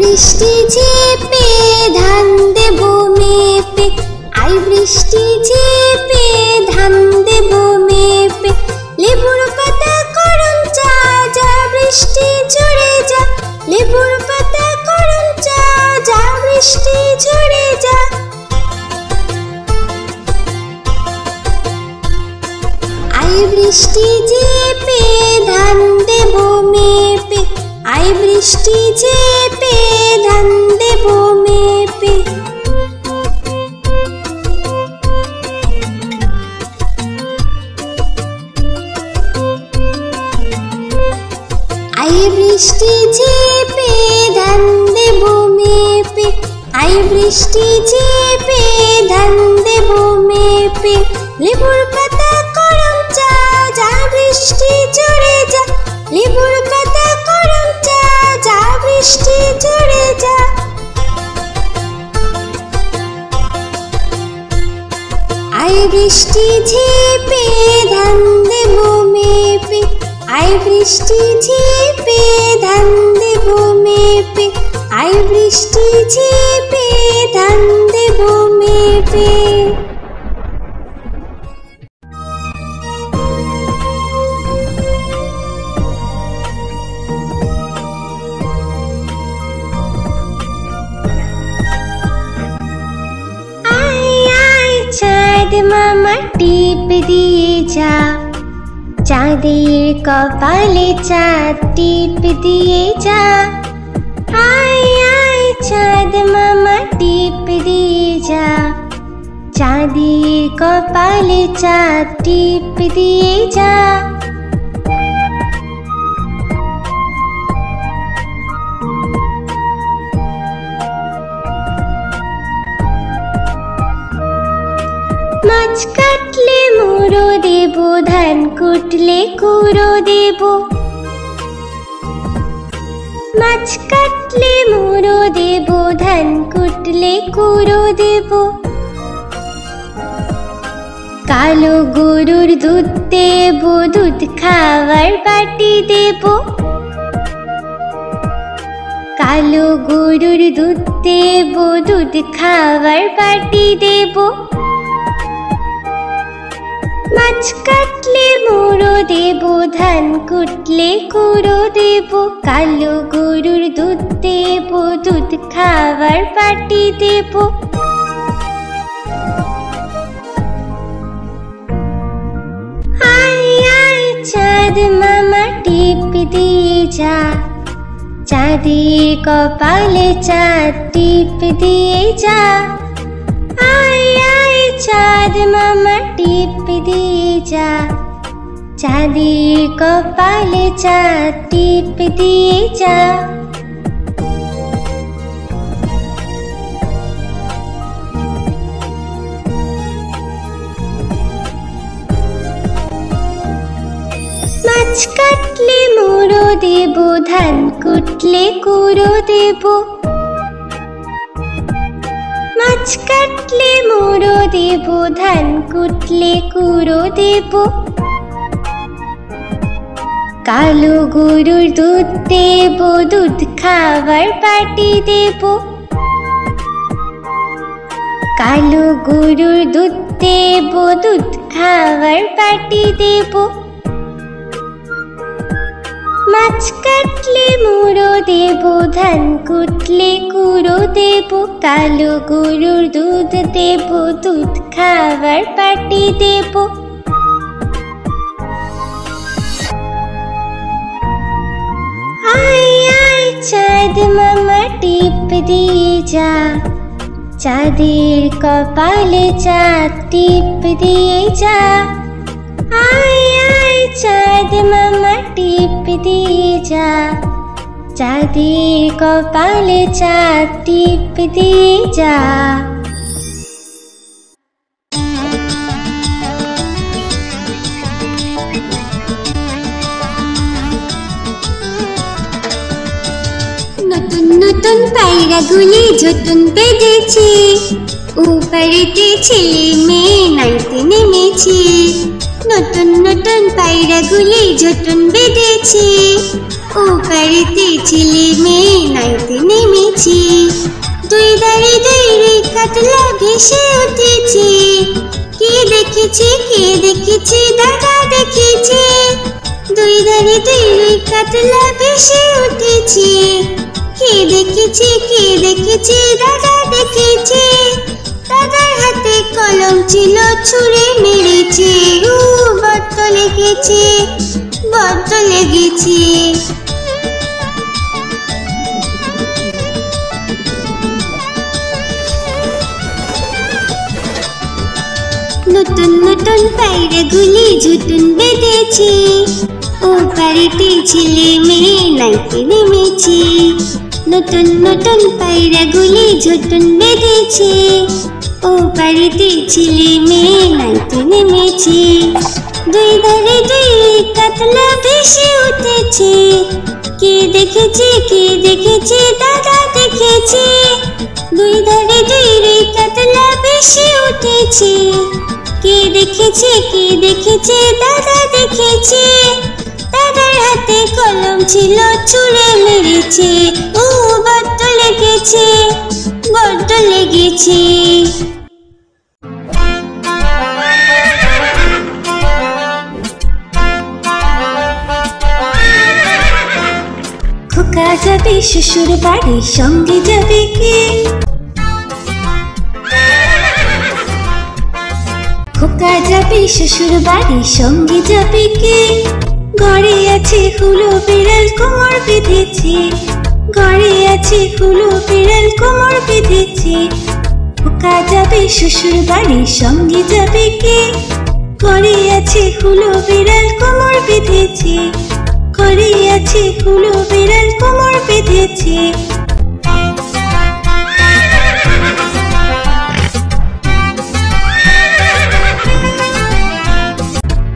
বৃষ্টি ঝেপে ধান দেব মেপে, আই বৃষ্টি ঝেপে ধান দেব মেপে, লেবুর পাতা করম চা যা বৃষ্টি ঝরে যা, লেবুর পাতা করম চা যা বৃষ্টি ঝরে যা। আই বৃষ্টি ঝেপে ধান দেব মেপে, আই বৃষ্টি ঝেপে ধান দেব মেপে। আই বৃষ্টি ঝেপে ধান দেব মেপে, আই বৃষ্টি ঝেপে ধান দেব মেপে, লেবুর পাতা করম চা যা বৃষ্টি ঝরে যা, লেবুর পাতা করম চা যা বৃষ্টি ঝরে যা। আই বৃষ্টি ঝেপে ধান দেব মেপে, আই বৃষ্টি ঝেপে ধান দেব মেপে, আই বৃষ্টি ঝেপে ধান দেব মেপে। চাঁদ মামা টিপ দিয়ে যা, চাঁদের কপালে চাঁদ টিপ দিয়ে যা। আয় আয় চাঁদ মামা টিপ দিয়ে যা, চাঁদের কপালে চাঁদ টিপ দিয়ে যা। মাছ কাটলে মুড়ো দেব, ধান কুটলে কুড়ো দেব, মাছ কাটলে মুড়ো দেব, ধান কুটলে কুড়ো দেব। কালো গরুর দুধ দেব, দুধ খাওয়ার বাটি দেব, কালো গরুর দুধ দেব, দুধ খাওয়ার বাটি দেব। মাছ কাটলে মুড়ো দেব, ধান কুটলে কুড়ো দেব, কালো গরুর দুধ দেব, দুধ খাওয়ার বাটি দেব। আয় আয় চাঁদ মামা টিপ দিয়ে যা, চাঁদের কপালে চাঁদ টিপ দিয়ে যা। আয় আয় চাঁদ মামা টিপ দিয়ে যা, চাঁদের কপালে চাঁদ টিপ দিয়ে যা। মাছ কাটলে মুড়ো দেব, ধান কুটলে কুড়ো দেব, মাছ কাটলে মুড়ো দেব, ধান কুটলে কুড়ো দেব। কালো গরুর দুধ দেব, দুধ খাওয়ার বাটি দেব, কালো গরুর দুধ দেব, দুধ খাওয়ার বাটি দেব। মাছ কাটলে মুড়ো দেব, ধান কুটলে কুড়ো দেব, কালো গরুর দুধ দেব, দুধ খাওয়ার বাটি দেব। আয় আয় চাঁদ মামা টিপ দিয়ে যা, চাঁদের কপালে চাঁদ টিপ দিয়ে যা। আয় আয় চাঁদ মামা টিপ দিয়ে যা, চাঁদের কপালে চাঁদ টিপ দিয়ে যা। নতুন নতুন পায়রাগুলি ঝুটুন বেঁধেছে, উপরেতে ছেলে মেয়ে নাইতে নেমেছে। নতুন নতুন পায়রাগুলি ঝুটুন বেঁধেছে, ও পারিতে ছেলে মেয়ে নাইতে নেমেছে, দুই ধারে দুই রে কাতলা ভেসে উঠেছে। কে দেখেছে দাদা দেখেছে, দুই ধারে দুই রে কাতলা ভেসে উঠেছে। কে দেখেছে দাদা দেখেছে, দাদার হাতে কলম ছিল ছুঁড়ে মেরেছে। বড্ড লেগেছে, বড্ড লেগেছে। নতুন নতুন পায়রাগুলি ঝুটুন বেঁধেছে, ও পারিতে ছেলে মেয়ে নাইতে নেমেছে। নতুন নতুন পায়রাগুলি ঝুটুন বেঁধেছে, ও পারিতে ছেলে মেয়ে নাইতে নেমেছে। দুই ধারে দুই কাতলা ভেসে উঠেছে। কে দেখেছে দাদা দেখেছে, দুই ধারে দুই রে কাতলা ভেসে উঠেছে। কে দেখেছে দাদা দেখেছে, দাদার হাতে কলম ছিল ছুঁড়ে মেরেছে। বড্ড লেগেছে, বড্ড লেগেছে। খোকা যাবে শ্বশুর বাড়ি, সঙ্গে যাবে কে? খোকা যাবে শ্বশুর বাড়ি, সঙ্গে যাবে কে? ঘরে আছে হুলো বিড়াল কোমর বেঁধেছে, ঘরে আছে হুলো বিড়াল কোমর বেঁধেছে। খোকা যাবে শ্বশুর বাড়ি, সঙ্গে যাবে কে? ঘরে আছে হুলো বিড়াল কোমর বেঁধেছে, ঘরে আছে হুলো বিড়াল কোমর বেঁধেছে।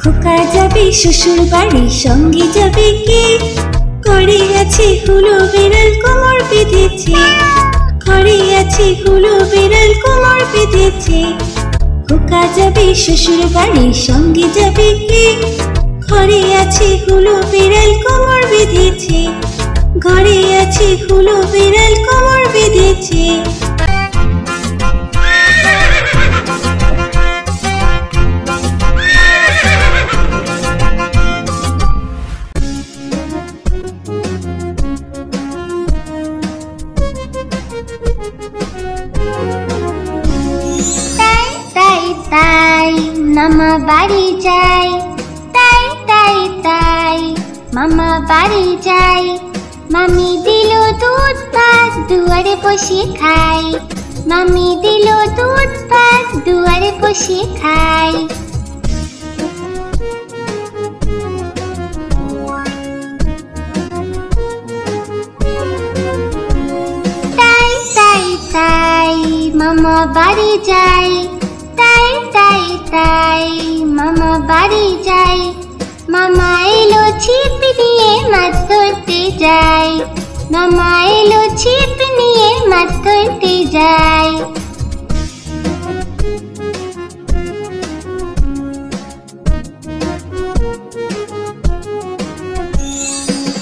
খোকা যাবে শ্বশুর বাড়ি, সঙ্গে যাবে কে? ঘরে আছে হুলো বিড়াল কোমর বেঁধেছে, ঘরে আছে হুলো বিড়াল কোমর বেঁধেছে। খোকা যাবে শ্বশুর বাড়ি, সঙ্গে যাবে কে? ঘরে আছে হুলো বিড়াল কোমর বেঁধেছে, ঘরে আছে হুলো বিড়াল কোমর বেঁধেছে। মামা বাড়ি যাই, তাই তাই তাই মামা বাড়ি যাই। মামি দিল দুধ ভাত দুয়ারে বসে খাই, মামি দিল দুধ ভাত দুয়ারে বসে খাই। তাই তাই তাই মামা বাড়ি যাই, তাই তাই তাই মামা বাড়ি যাই। মামা এলো ছিপ নিয়ে মাছ ধরতে যাই, মামা এলো ছিপ নিয়ে মাছ ধরতে যাই।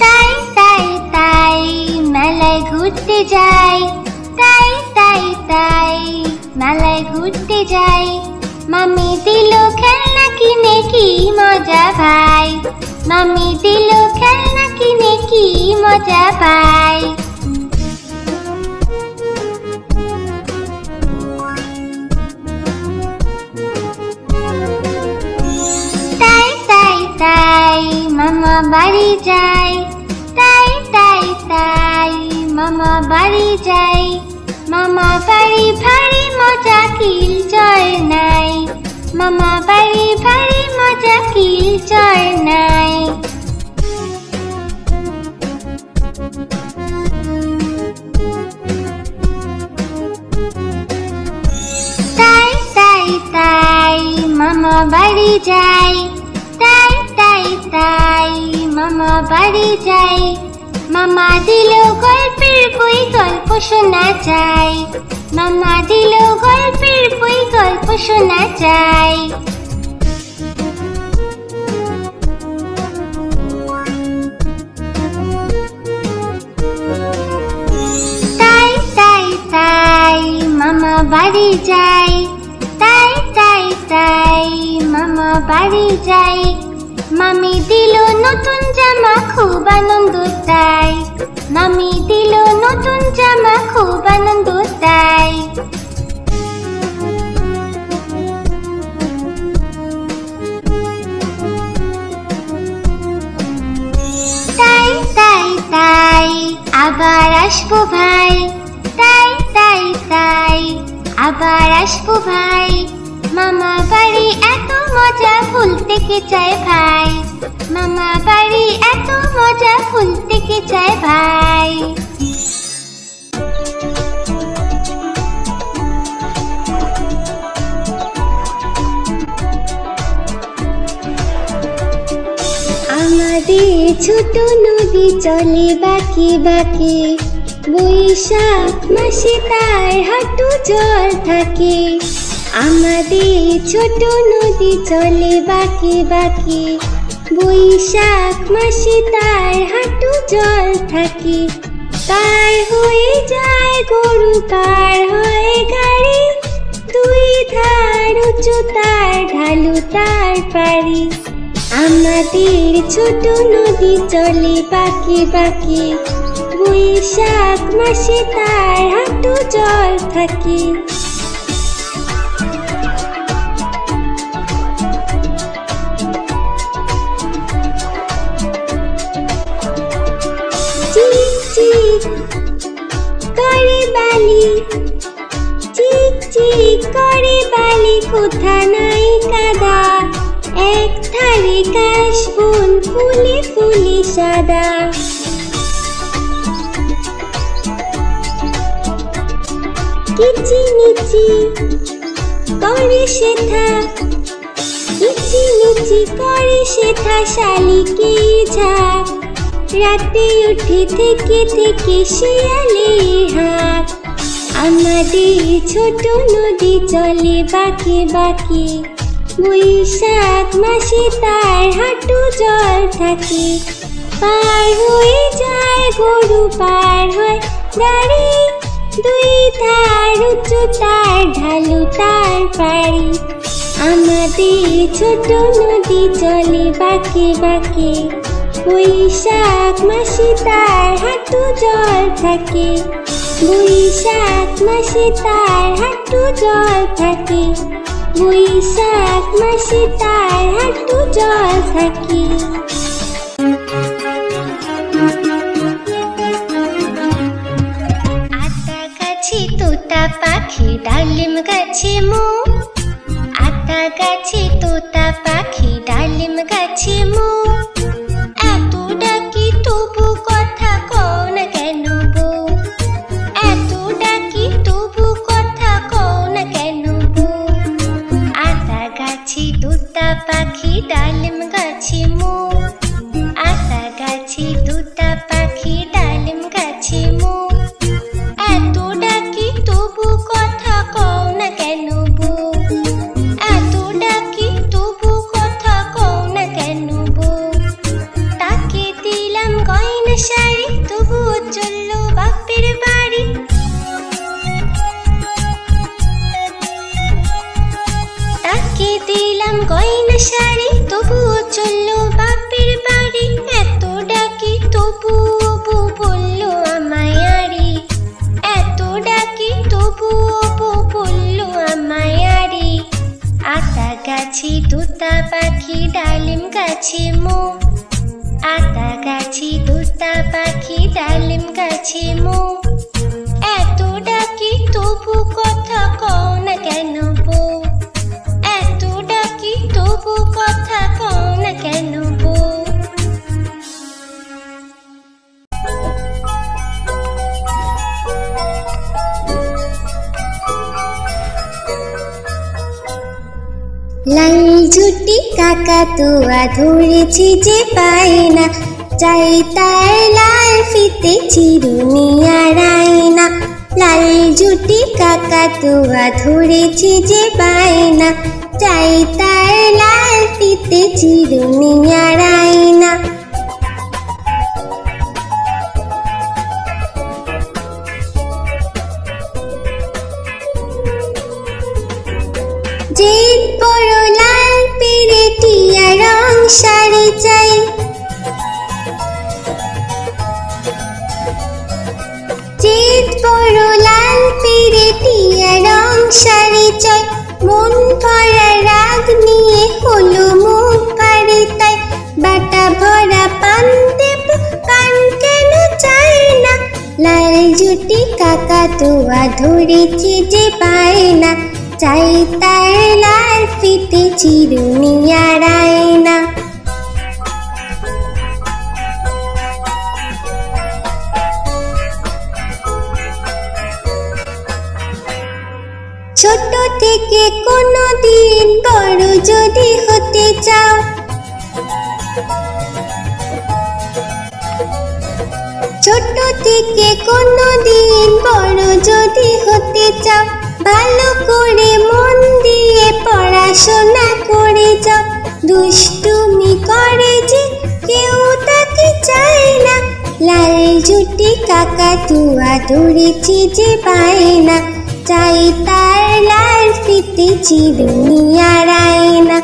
তাই তাই তাই মেলায় ঘুরতে যাই, তাই তাই তাই মেলায় ঘুরতে যাই। মামি দিল খেলনা কিনে কি মজা ভাই, মামি দিল খেলনা কিনে কি মজা পাই। তাই তাই তাই মামা বাড়ি যাই, তাই তাই তাই মামা বাড়ি যাই। মামা বাড়ি ভারী মজা কিল চর নাই, মামা বাড়ি ভারী মজা কিল চর নাই। তাই তাই তাই মামা বাড়ি যাই, তাই তাই তাই মামা বাড়ি যাই। মামা দিল গল্পের বই গল্প শোনা চাই, মামা দিল গল্পের বই গল্প শোনা চাই। বাড়ি যাই, তাই তাই তাই মামা বাড়ি যাই। মামি দিল নতুন জামা, খুব আনন্দ তাই। মামি দিল নতুন জামা, খুব আনন্দ তাই। তাই তাই তাই আবার আসবো ভাই, তাই তাই তাই আবার আসবো ভাই। মামা বাড়ি এত মজা, ভুলতে কে চায় ভাই। মামা বাড়ি এত মজা, ভুলতে কে চায় ভাই। আমাদের ছোট নদী চলে বাঁকে বাঁকে, বৈশাখ মাসে তার হাঁটু জল থাকে। আমাদের ছোট নদী চলে বাঁকে বাঁকে, বৈশাখ মাসে তার হাঁটু জল থাকে। পার হয়ে যায় গরু, পার হয় গাড়ি, দুই ধার উঁচু তার, ঢালু তার পাড়ি। আমাদের ছোট নদী চলে বাঁকে বাঁকে, বৈশাখ মাসে তার হাঁটু জল থাকে। চিক চিক করে বালি, চিক চিক করে বালি, কোথা নাই কাদা। এক ধারে কাশবন, ফুলে ফুলে সাদা। কিচিমিচি করে সেথা, কিচিমিচি করে সেথা, শালিকে ঝাঁক। রাতে উঠে থেকে থেকে শিয়ালে হাঁক। আমাদের ছোট নদী চলে বাঁকে বাঁকে, বৈশাখ মাসে তার হাঁটু জল থাকে। পার হয়ে যায় গরু, পার হয় গাড়ি, দুই ধার উঁচু তার, ঢালু তার পাড়ি। আমাদের ছোট নদী চলে বাঁকে বাঁকে, বৈশাখ মাসে তার হাঁটু জল থাকে। বৈশাখ মাসে তার হাঁটু জল থাকে, বৈশাখ মাসে তার হাঁটু জল থাকে। আতা গাছে তোতা পাখি, ডালিম গাছে মো। আতা গাছে তোতা পাখি, ডালিম গাছে মো। এত ডাকি তবু কথা কও না কেন বউ, এত ডাকি তবু কথা কও না কেন বউ। আতা গাছে তোতা পাখি, ডালিম গাছে মো। আতা গাছে তোতা পাখি, ডালিম গাছে মো। এত ডাকি তবু কথা কও না কেন বউ, এত ডাকি তবু কথা কও না কেন বউ। তাকে দিলাম গয়না শাড়ি, তবুও চললো বাপের বাড়ি। তাকে দিলাম গয়না শাড়ি, তবুও চললো বাপের বাড়ি। এত ডাকি তবুও বউ বললো আমায় আড়ি, এত ডাকি তবুও বউ বললো আমায় আড়ি। আতা গাছে তোতা পাখি, ডালিম গাছে মো। আতা গাছে তোতা পাখি, ডালিম গাছে মো। এত ডাকি তবু কথা কও না কেন বউ, এত ডাকি তবু কথা কও না কেন বউ। লাল ঝুটি কাকাতুয়া ধরেছি যে পাই না, চাই তার লাল ফিতে চিরুনি আর আয়না। লাল ঝুটি কাকাতুয়া ধরেছি যে পাই না, চাই তার লাল ফিতে চিরুনি আর আয়না। ভরা রাগ নিয়ে হলো মুখ ভারী তাই বাটা ভরা পান দেব পান কেন চাই না লাল জুটি কাকাতুয়া ধরেছে যে পায় না চাই তার লাল ফিতে চিরুনি আর আয়না ছোট থেকে কোনো দিন বড় যদি হতে চাও ছোট থেকে কোনো দিন বড় যদি হতে চাও ভালো করে মন দিয়ে পড়াশোনা করে যাও দুষ্টুমি করে যে কেউ তাকে চায় না লাল জুটি কাকাতুয়া ধরেছে যে পায় না চাই তার লাল ফিতে চিরুনি আর আয়না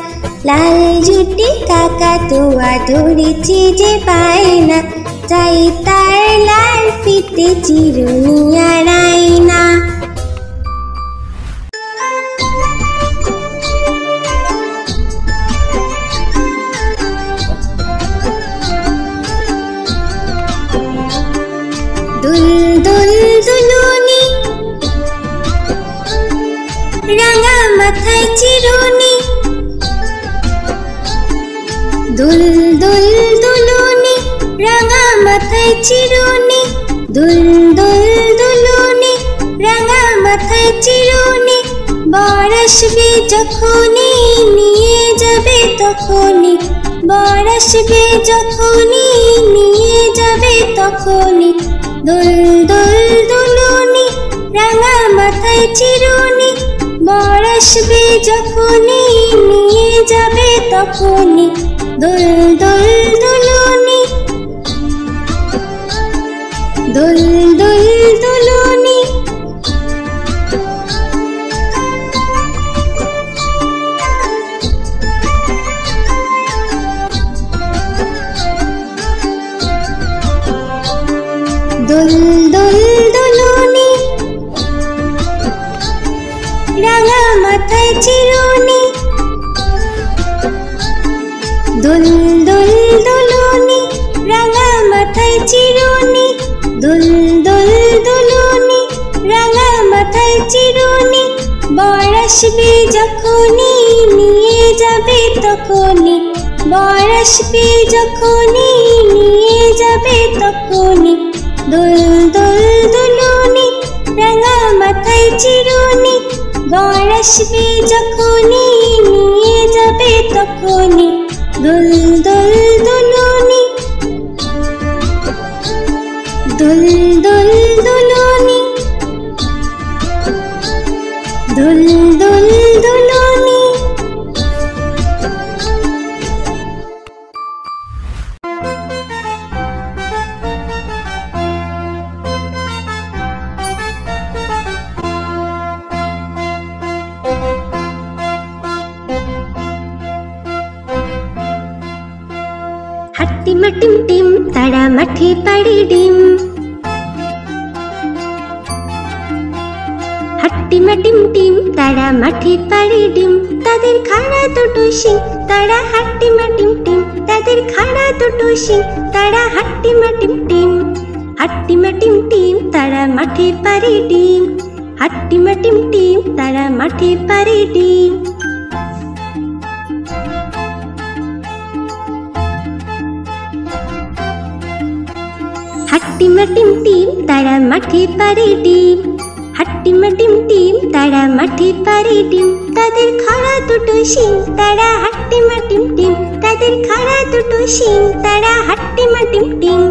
লাল জুটি কাকাতুয়া ধরেছে যে পায় না চাই তার লাল ফিতে চিরুনি আর আয়না দুল দুল দুলুনি রাঙা মাথায় চিরুনি দুল দুল দুলুনি রাঙা মাথায় চিরুনি দুল দুল দুলুনি রাঙা মাথায় চিরুনি বর আসবে যখনই নিয়ে যাবে তখনই বর আসবে যখনই নিয়ে যাবে তখনই দুল দুল দুলুনি রাঙা মাথায় চিরুনি বর আসবে যখনই নিয়ে যাবে তখনই দুল দুল দুলুনি দুল দুল দুলুনি দুল দুল দুলুনি রাঙা মাথায় চিরুনি দুল দুল দুলুনি রাঙা মাথায় চিরুনি দুল দুল দুলুনি রাঙা মাথায় চিরুনি বর আসবে যখনই নিয়ে যাবে তখনই বর আসবে যখনই নিয়ে যাবে তখনই দুল দুল দুলুনি রাঙা মাথায় চিরুনি বর আসবে যখনই নিয়ে যাবে তখনই দুল দুল দুলুনি দুল দুল দুলুনি দুল দুল দুলুনি হাট্টিমা টিম টিম তারা মাঠে পাড়ে ডিম হাট্টিমা টিম টিম তারা মাঠে পাড়ে ডিম তাদের খাড়া দুটো শিং তারা হাট্টিমা টিম টিম তাদের খাড়া দুটো শিং তারা হাট্টিমা টিম টিম হাট্টিমা টিম টিম তারা মাঠে পাড়ে ডিম হাট্টিমা টিম টিম তারা মাঠে পাড়ে ডিম হাট্টিমা টিম টিম তারা মাঠে পাড়ে ডিম হাট্টিমা টিম টিম তারা মাঠে পাড়ে ডিম তাদের খাড়া দুটো শিং তারা হাট্টিমা টিম টিম তাদের খাড়া দুটো শিং তারা হাট্টিমা টিম টিম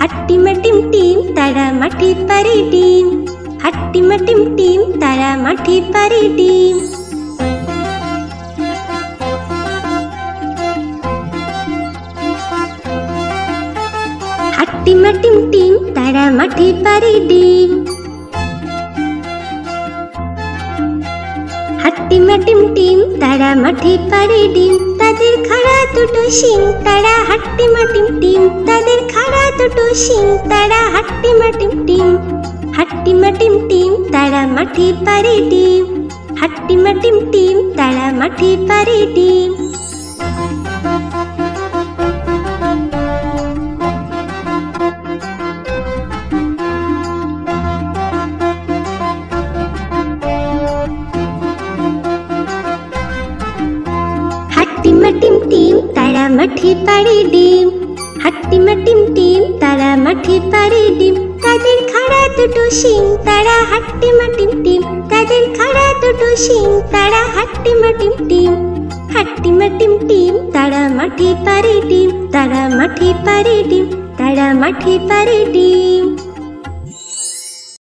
হাট্টিমা টিম টিম তারা মাঠে পাড়ে ডিম হাট্টিমা টিম টিম তারা মাঠে পাড়ে ডিম হাট্টিমা টিম টিম তারা মাঠে পাড়ে ডিম হাট্টিমা টিম টিম তারা মাঠে পাড়ে ডিম তাদের খাড়া দুটো শিং তারা হাট্টিমা টিম টিম তাদের খাড়া দুটো শিং তারা হাট্টিমা টিম টিম হাট্টিমা টিম টিম তারা মাঠে পাড়ে ডিম হাট্টিমা টিম টিম তারা মাঠে পারে ডিম। হাট্টিমা টিম টিম তারা মাঠে পারে ডিম। হাট্টিমা টিম টিম তারা মাঠে পারে ডিম। তাদের খাড়া দুটো শিং তারা হাট্টিমা টিম টিম। তাদের খাড়া দুটো শিং তারা হাট্টিমা টিম টিম। হাট্টিমা টিম টিম তারা মাঠে পারে ডিম। তারা মাঠে পারে ডিম। তারা মাঠে পারে ডিম।